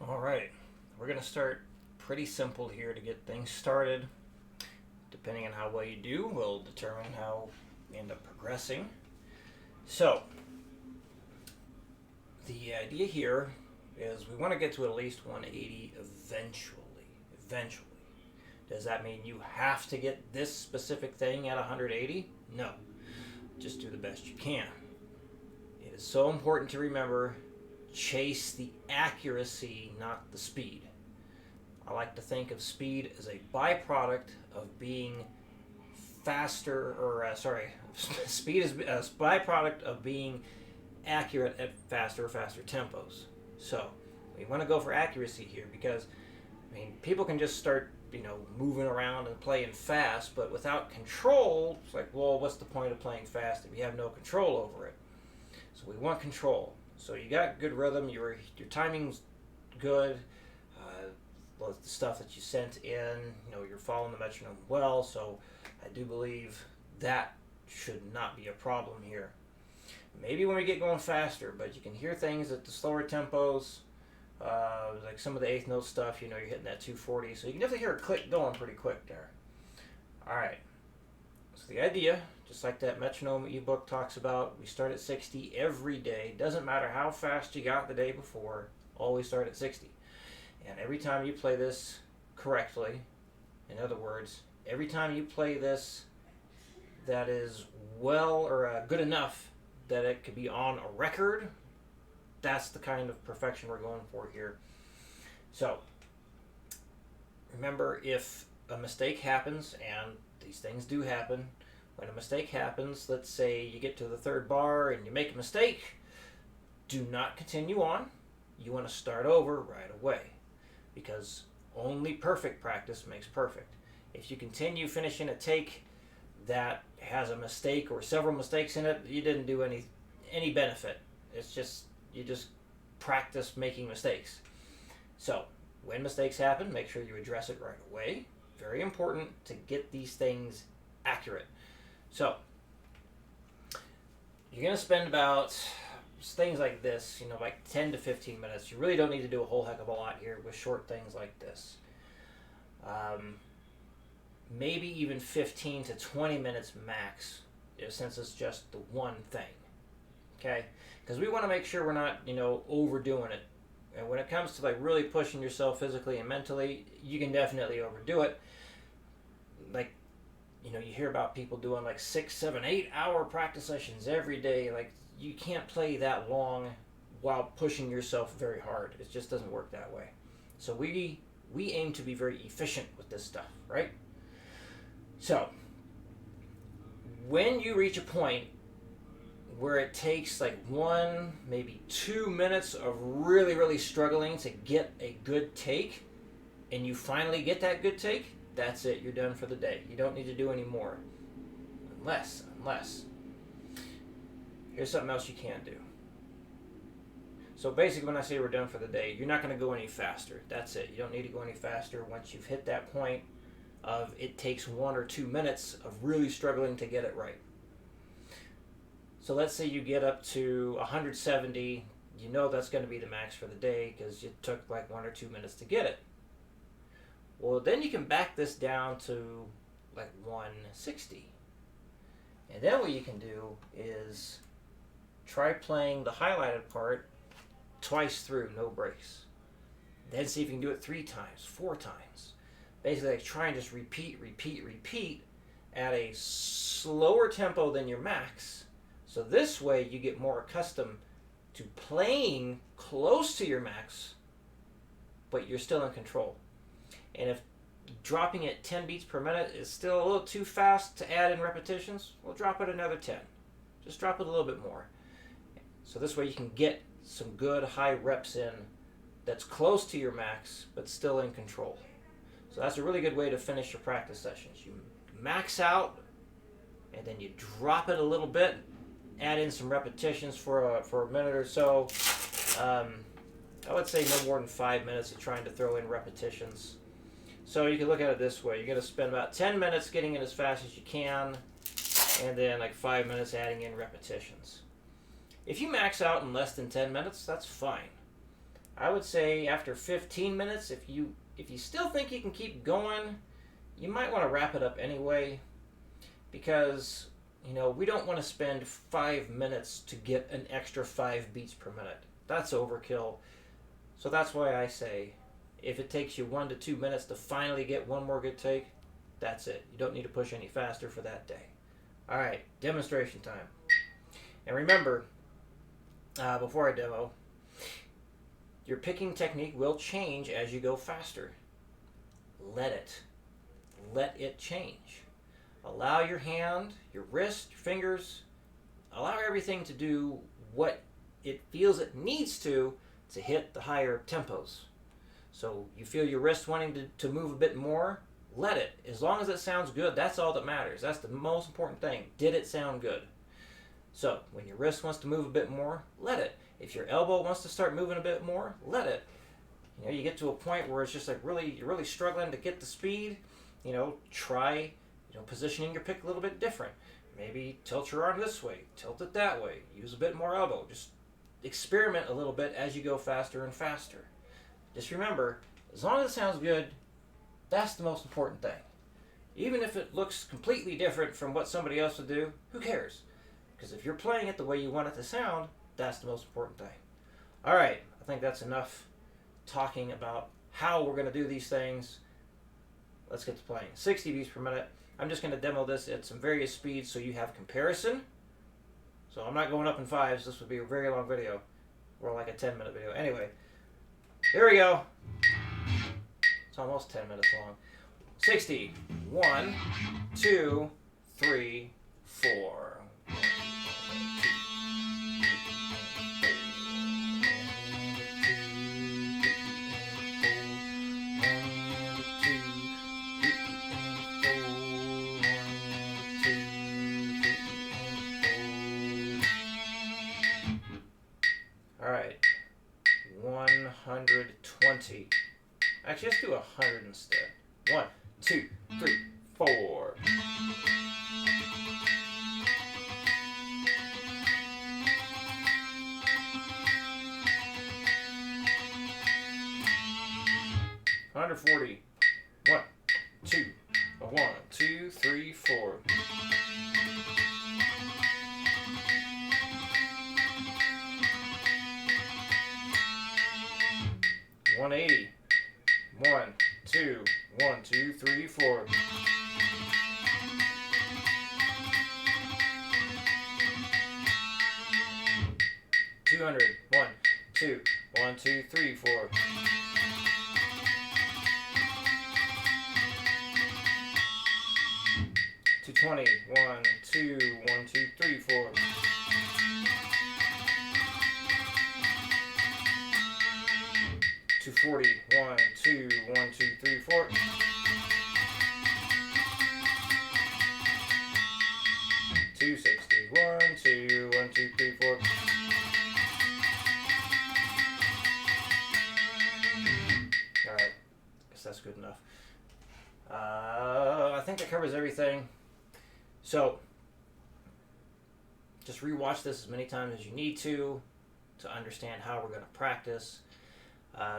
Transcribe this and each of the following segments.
All right, we're going to start pretty simple here to get things started. Depending on how well you do, will determine how you end up progressing. So, the idea here is we want to get to at least 180 eventually. Eventually. Does that mean you have to get this specific thing at 180? No. Just do the best you can. It is so important to remember, chase the accuracy, not the speed. I like to think of speed as a byproduct of being speed is a byproduct of being accurate at faster tempos. So we want to go for accuracy here because, people can just start, moving around and playing fast, but without control, it's like, well, what's the point of playing fast if you have no control over it? So we want control. So you got good rhythm, your timing's good, the stuff that you sent in, you're following the metronome well, so I do believe that should not be a problem here. Maybe when we get going faster, but you can hear things at the slower tempos, like some of the eighth note stuff, you're hitting that 240, so you can definitely hear a click going pretty quick there. Alright, so the idea, just like that metronome ebook talks about, we start at 60 every day. Doesn't matter how fast you got the day before, always start at 60. And every time you play this correctly, in other words, every time you play this that is good enough that it could be on a record, that's the kind of perfection we're going for here. So, remember, if a mistake happens, and these things do happen, when a mistake happens, let's say you get to the third bar and you make a mistake, do not continue on. You want to start over right away, because only perfect practice makes perfect. If you continue finishing a take that has a mistake or several mistakes in it, you didn't do any benefit. It's just, you just practice making mistakes. So, when mistakes happen, make sure you address it right away. Very important to get these things accurate. So, you're going to spend about things like this, like 10 to 15 minutes. You really don't need to do a whole heck of a lot here with short things like this. Maybe even 15 to 20 minutes max, since it's just the one thing. Okay? Because we want to make sure we're not, overdoing it. And when it comes to really pushing yourself physically and mentally, you can definitely overdo it. Like, you hear about people doing 6, 7, 8 hour practice sessions every day. You can't play that long while pushing yourself very hard. It just doesn't work that way. So we aim to be very efficient with this stuff, right? So, when you reach a point where it takes 1, maybe 2 minutes of really, really struggling to get a good take, and you finally get that good take, that's it. You're done for the day. You don't need to do any more. Unless, here's something else you can do. So basically when I say we're done for the day, you're not going to go any faster. That's it. You don't need to go any faster once you've hit that point of it takes 1 or 2 minutes of really struggling to get it right. So let's say you get up to 170, that's going to be the max for the day because it took 1 or 2 minutes to get it. Well, then you can back this down to 160. And then what you can do is try playing the highlighted part twice through, no breaks. Then see if you can do it 3 times, 4 times. Basically, try and just repeat at a slower tempo than your max. So this way you get more accustomed to playing close to your max, but you're still in control. And if dropping at 10 beats per minute is still a little too fast to add in repetitions, we'll drop it another 10. Just drop it a little bit more. So this way you can get some good high reps in that's close to your max, but still in control. So that's a really good way to finish your practice sessions. You max out, and then you drop it a little bit, add in some repetitions for a minute or so. I would say no more than 5 minutes of trying to throw in repetitions. So you can look at it this way. You're going to spend about 10 minutes getting it as fast as you can, and then 5 minutes adding in repetitions. If you max out in less than 10 minutes, that's fine. I would say after 15 minutes, if you still think you can keep going, you might want to wrap it up anyway, because we don't want to spend 5 minutes to get an extra 5 beats per minute. That's overkill. So that's why I say, if it takes you 1 to 2 minutes to finally get one more good take, that's it. You don't need to push any faster for that day. All right, demonstration time. And remember, before I demo, your picking technique will change as you go faster. Let it change. Allow your hand, your wrist, your fingers, allow everything to do what it feels it needs to hit the higher tempos. So you feel your wrist wanting to move a bit more, let it. As long as it sounds good, that's all that matters. That's the most important thing. Did it sound good? So when your wrist wants to move a bit more, let it. If your elbow wants to start moving a bit more, let it. You get to a point where it's just like you're really struggling to get the speed. Try positioning your pick a little bit different. Maybe tilt your arm this way, tilt it that way, use a bit more elbow. Just experiment a little bit as you go faster and faster. Just remember, as long as it sounds good, that's the most important thing. Even if it looks completely different from what somebody else would do, who cares? Because if you're playing it the way you want it to sound, that's the most important thing. All right, I think that's enough talking about how we're going to do these things. Let's get to playing. 60 beats per minute. I'm just going to demo this at some various speeds so you have comparison. So I'm not going up in fives. This would be a very long video, or like a 10-minute video. Anyway, here we go. It's almost 10 minutes long. 60. 1, 2, 3, 4. All right, 120. Actually, let's do 100 instead. 1, 2, 3, 4. Under 40. 1, 2, 1, 2, 3, 4. 180. 1, 2, 1, 2, 3, 4. 200. 1, 2, 1, 2, 3, 4. 220. 1, 2, 1, 2, 3, 4. 240. 1, 2, 1, 2, 3, 4. 260. 1, 2, 1, 2, 3, 4. All right, guess that's good enough. I think that covers everything. So just rewatch this as many times as you need to understand how we're going to practice.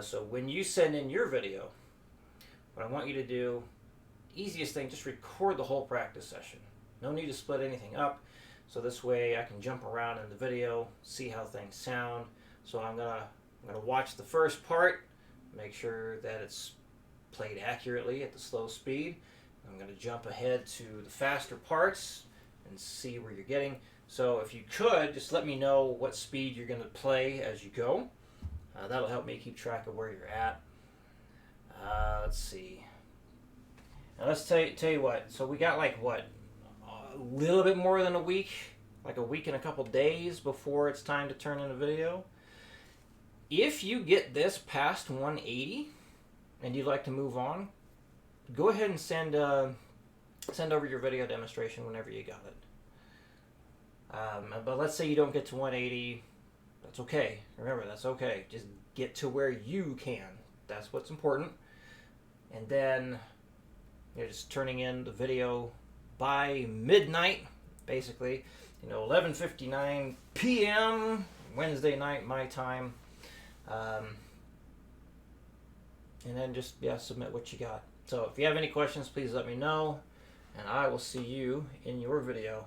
So when you send in your video, what I want you to do, easiest thing, just record the whole practice session. No need to split anything up. So this way I can jump around in the video, see how things sound. So I'm gonna watch the first part, make sure that it's played accurately at the slow speed. I'm gonna jump ahead to the faster parts and see where you're getting. So if you could, just let me know what speed you're gonna play as you go. That'll help me keep track of where you're at. Let's see. Now let's tell you what. So we got like what? A little bit more than a week, like a week and a couple days before it's time to turn in a video. If you get this past 180 and you'd like to move on, go ahead and send over your video demonstration whenever you got it. But let's say you don't get to 180. That's okay. Remember, that's okay. Just get to where you can. That's what's important. And then you're just turning in the video by midnight, basically. 11:59 p.m. Wednesday night, my time. and then just submit what you got. So if you have any questions, please let me know, and I will see you in your video.